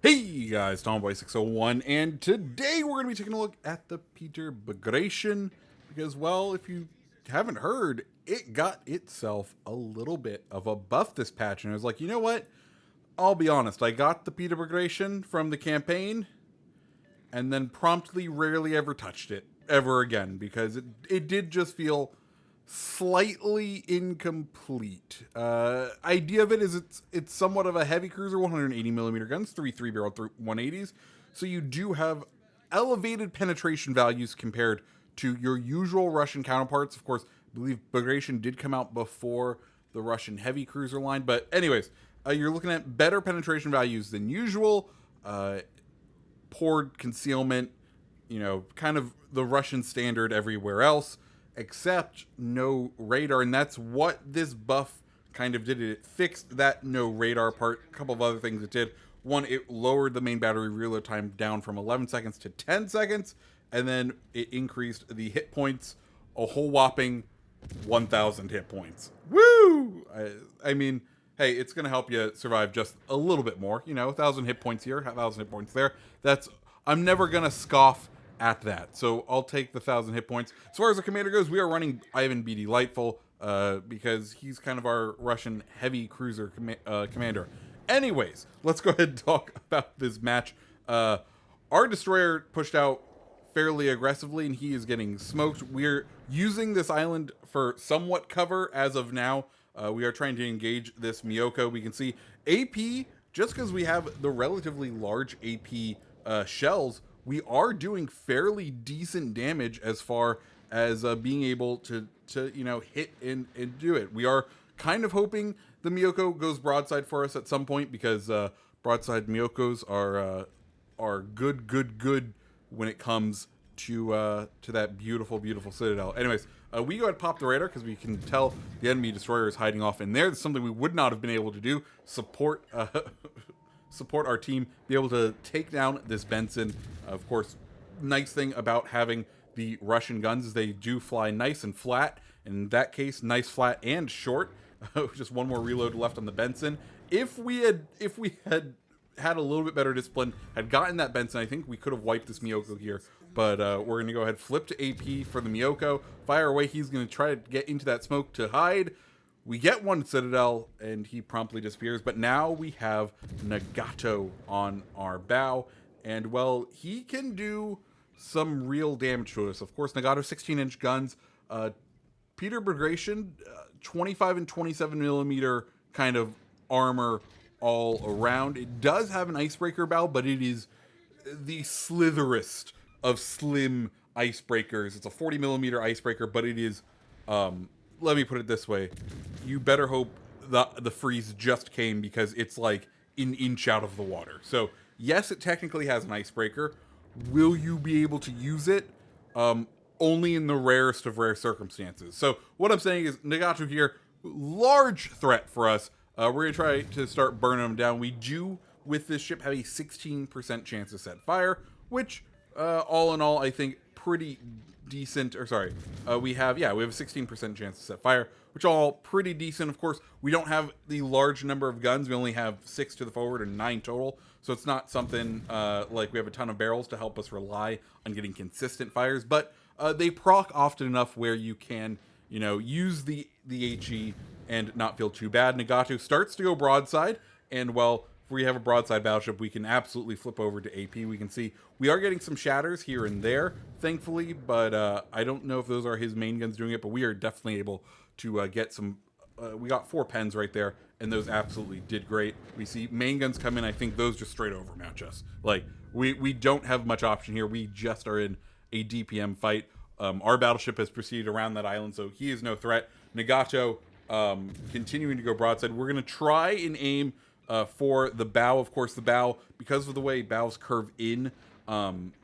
Hey guys, Tomboy601, and today we're going to be taking a look at the Peter Bagration because, well, if you haven't heard, it got itself a little bit of a buff this patch, and I was like, you know what? I'll be honest, I got the Peter Bagration from the campaign, and then promptly rarely ever touched it ever again because it did just feel slightly incomplete. Idea of it is it's somewhat of a heavy cruiser, 180 millimeter guns, three barrel 180s. So you do have elevated penetration values compared to your usual Russian counterparts. Of course, I believe Bagration did come out before the Russian heavy cruiser line, but anyways, you're looking at better penetration values than usual. Poor concealment, kind of the Russian standard everywhere else, except no radar. And that's what this buff kind of did. It fixed that no radar part. A couple of other things it did. One, it lowered the main battery reload time down from 11 seconds to 10 seconds, and then it increased the hit points a whole whopping 1,000 hit points. Woo! I mean, hey, it's going to help you survive just a little bit more. 1,000 hit points here, 1,000 hit points there. I'm never going to scoff at that. So I'll take the 1,000 hit points. As far as the commander goes, we are running Ivan B. Delightful because he's kind of our Russian heavy cruiser commander. Anyways, let's go ahead and talk about this match. Our destroyer pushed out fairly aggressively, and he is getting smoked. We're using this island for somewhat cover as of now. We are trying to engage this Miyoko. We can see AP, just because we have the relatively large AP shells, we are doing fairly decent damage as far as being able to hit and do it. We are kind of hoping the Miyoko goes broadside for us at some point because broadside Miyokos are good when it comes to that beautiful citadel. Anyways, we go ahead and pop the radar because we can tell the enemy destroyer is hiding off in there. That's something we would not have been able to do. Support our team, be able to take down this Benson. Of course, nice thing about having the Russian guns is they do fly nice and flat. In that case, nice, flat, and short. Just one more reload left on the Benson. If we had had a little bit better discipline, had gotten that Benson, I think we could have wiped this Miyoko here. But we're going to go ahead, flip to AP for the Miyoko, fire away. He's going to try to get into that smoke to hide. We get one Citadel, and he promptly disappears. But now we have Negato on our bow. And, well, he can do some real damage to us. Of course, Nagato 16-inch guns. Peter Bagration, 25 and 27 millimeter kind of armor all around. It does have an icebreaker bow, but it is the slitherest of slim icebreakers. It's a 40 millimeter icebreaker, but it is, let me put it this way. You better hope the freeze just came because it's like an inch out of the water. So yes, it technically has an icebreaker. Will you be able to use it? Only in the rarest of rare circumstances. So what I'm saying is Negato here, large threat for us. We're going to try to start burning them down. We do, with this ship, have a 16% chance to set fire, which, all in all, I think pretty decent. Or sorry, we have a 16% chance to set fire, which all pretty decent. Of course, we don't have the large number of guns. We only have 6 to the forward and 9 total. So it's not something like we have a ton of barrels to help us rely on getting consistent fires. But they proc often enough where you can, use the HE and not feel too bad. Negato starts to go broadside, and, well, if we have a broadside battleship, we can absolutely flip over to AP. We can see we are getting some shatters here and there, thankfully, but I don't know if those are his main guns doing it, but we are definitely able to get some. We got 4 pens right there, and those absolutely did great. We see main guns come in. I think those just straight over match us. Like, we don't have much option here. We just are in a DPM fight. Our battleship has proceeded around that island, so he is no threat. Negato continuing to go broadside. We're going to try and aim for the bow. Of course, the bow, because of the way bows curve in,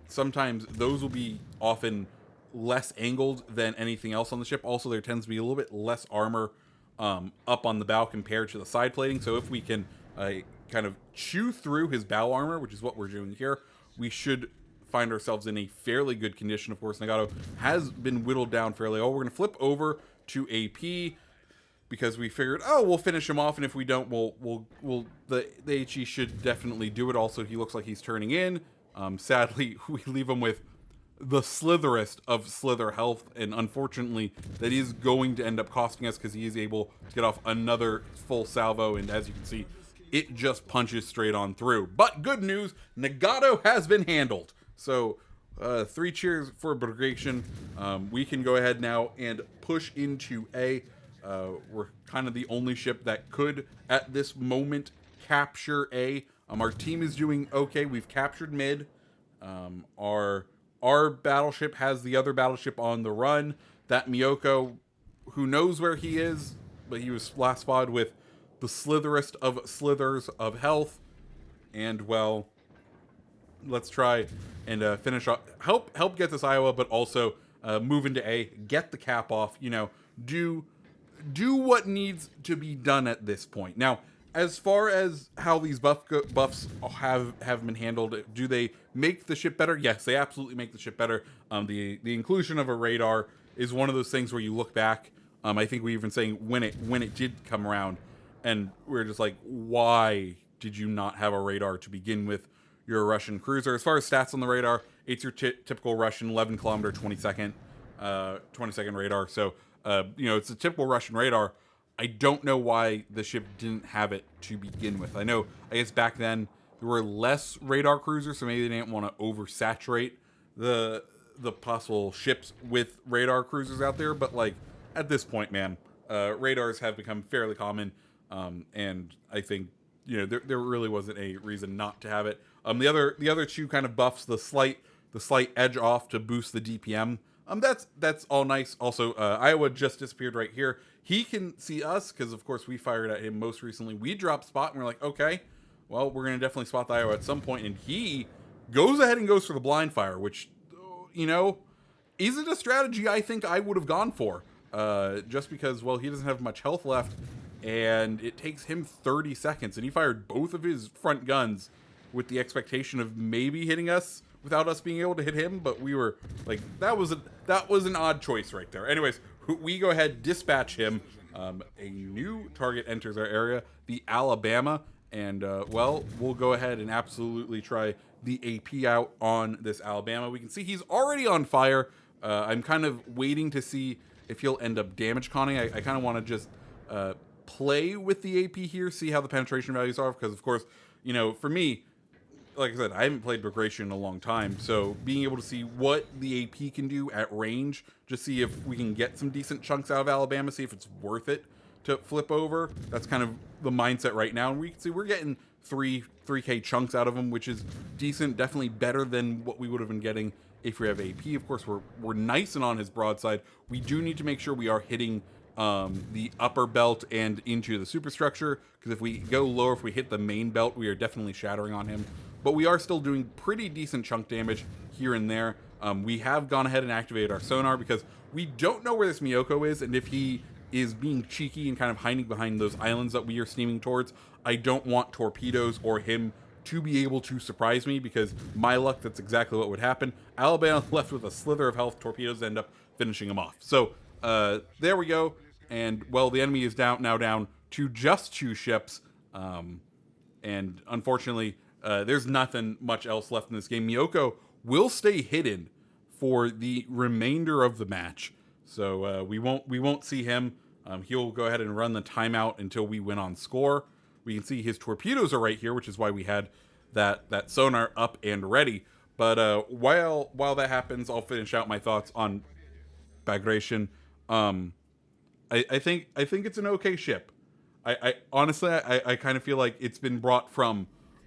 sometimes those will be often less angled than anything else on the ship. Also, there tends to be a little bit less armor up on the bow compared to the side plating. So if we can kind of chew through his bow armor, which is what we're doing here, we should find ourselves in a fairly good condition. Of course, Nagato has been whittled down fairly well. We're going to flip over to AP because we figured, oh, we'll finish him off, and if we don't, the HE should definitely do it. Also, he looks like he's turning in. Sadly, we leave him with the slitherest of slither health, and unfortunately, that is going to end up costing us because he is able to get off another full salvo, and as you can see, it just punches straight on through. But good news, Negato has been handled. So 3 cheers for Bagration. We can go ahead now and push into A. We're kind of the only ship that could, at this moment, capture A. Our team is doing okay. We've captured mid. Our battleship has the other battleship on the run. That Miyoko, who knows where he is, but he was last spotted with the slitherest of slithers of health. And, well, let's try and finish off. Help get this Iowa, but also move into A. Get the cap off. You know, do what needs to be done at this point. Now, as far as how these buffs have been handled, do they make the ship better? Yes, they absolutely make the ship better. The inclusion of a radar is one of those things where you look back. I think we even saying when it did come around, and we're just like, why did you not have a radar to begin with? You're a Russian cruiser. As far as stats on the radar, it's your typical Russian 11 kilometer 20 second radar. So it's a typical Russian radar. I don't know why the ship didn't have it to begin with. I guess back then there were less radar cruisers, so maybe they didn't want to oversaturate the possible ships with radar cruisers out there. But like at this point, man, radars have become fairly common, and I think there really wasn't a reason not to have it. The other 2 kind of buffs, the slight edge off to boost the DPM. That's all nice. Also, Iowa just disappeared right here. He can see us because, of course, we fired at him most recently. We dropped spot, and we're like, okay, well, we're going to definitely spot the Iowa at some point. And he goes ahead and goes for the blind fire, which, isn't a strategy I think I would have gone for. Just because, well, he doesn't have much health left, and it takes him 30 seconds. And he fired both of his front guns with the expectation of maybe hitting us without us being able to hit him, but we were like, that was an odd choice right there. Anyways, we go ahead, dispatch him. A new target enters our area, the Alabama, and we'll go ahead and absolutely try the AP out on this Alabama. We can see he's already on fire. I'm kind of waiting to see if he'll end up damage conning. I kind of want to just play with the AP here, see how the penetration values are, because of course, for me, like I said, I haven't played Bagration in a long time, so being able to see what the AP can do at range, just see if we can get some decent chunks out of Alabama, see if it's worth it to flip over. That's kind of the mindset right now, and we can see we're getting 3K chunks out of them, which is decent, definitely better than what we would have been getting if we have AP. Of course, we're nice and on his broadside. We do need to make sure we are hitting the upper belt and into the superstructure, because if we go lower, if we hit the main belt, we are definitely shattering on him. But we are still doing pretty decent chunk damage here and there. We have gone ahead and activated our sonar because we don't know where this Miyoko is, and if he is being cheeky and kind of hiding behind those islands that we are steaming towards, I don't want torpedoes or him to be able to surprise me, because my luck, that's exactly what would happen. Alabama left with a slither of health. Torpedoes end up finishing him off. So there we go. And, well, the enemy is now down to just 2 ships. And unfortunately, there's nothing much else left in this game. Miyoko will stay hidden for the remainder of the match, so we won't see him. He'll go ahead and run the timeout until we win on score. We can see his torpedoes are right here, which is why we had that sonar up and ready. But while that happens, I'll finish out my thoughts on Bagration. I think it's an okay ship. I honestly kind of feel like it's been brought from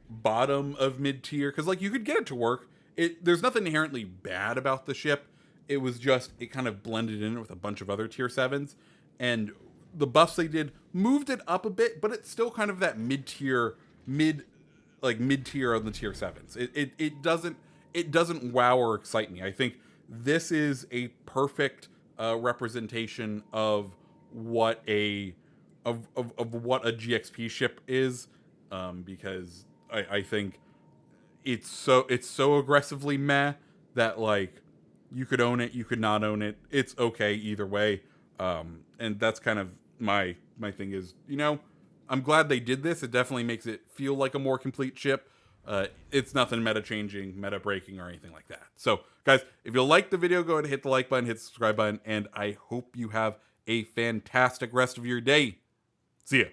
bottom of mid-tier, because like you could get it to work. There's nothing inherently bad about the ship. It was just, it kind of blended in with a bunch of other tier 7s, and the buffs they did moved it up a bit, but it's still kind of that mid-tier on the tier 7s. It doesn't wow or excite me. I think this is a perfect representation of what a GXP ship is, because I think it's so aggressively meh that like you could own it, you could not own it. It's okay either way, and that's kind of my my thing is, I'm glad they did this. It definitely makes it feel like a more complete ship. It's nothing meta changing, meta breaking, or anything like that. So, guys, if you like the video, go ahead and hit the like button, hit the subscribe button, and I hope you have a fantastic rest of your day. See ya.